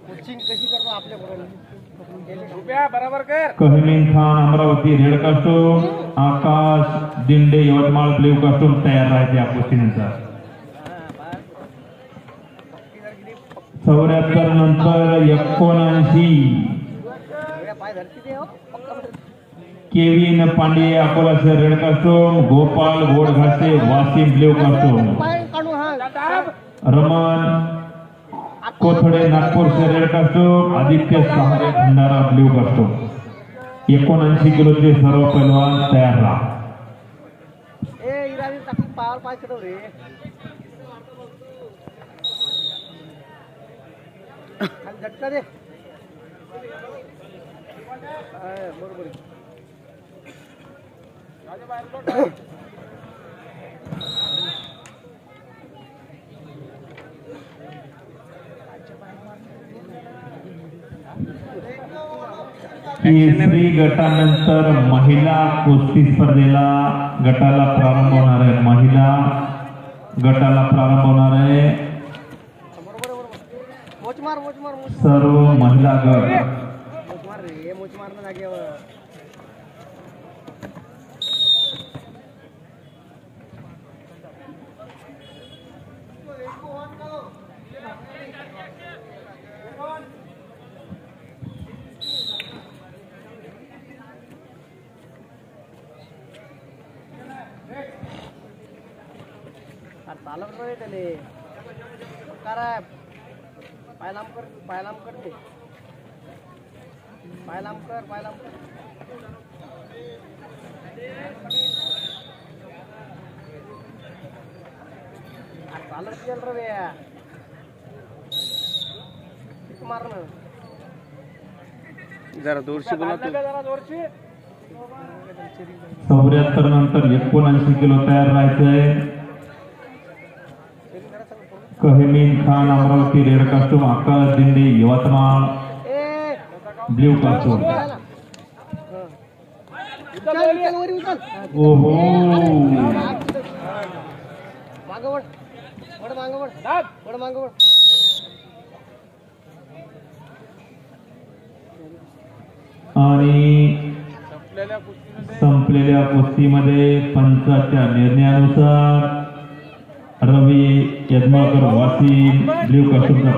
Coaching कशी करतो आपल्या बरोबर कर. कहमीन खान अमरावती रेड कास्टूम, आकाश दिंडे यवतमाळ ब्ल्यू कास्टूम तयार राहते या कुस्तीनंतर. 74 नंतर 79 केविन पांडे अकोला शहर रेड कास्टूम, गोपाल घोडघाटे वाशिम ब्ल्यू कास्टूम, रमन कोथडे नागपूर शहर red costume, Aditya Sahare Bhandara blue costume. 79 किलोचे सर्व पैलवान तयार राहा. झटका दे बरोबर. केसरी गटानंतर महिला कुस्ती स्पर्धेला गटाला प्रारंभ होणार आहे. महिला गटाला प्रारंभ होणार आहे. सर्व महिला गट चालत नाही त्याले पायलाम कर ते पायलाम कर चालत गेल रे मारण जरा जोरशी बोलतो. 74 नंतर 79 किलो तयार राहायचंय. कहमीन खान अमरावती रेड कास्टूम, आकाश दिंडे यवतमाळ ब्ल्यू कास्टूम. ओहो आणि संपलेल्या कुस्तीमध्ये पंचाच्या निर्णयानुसार रवी यजमाकर वाशिम ब्ल्यू कास्टूमचा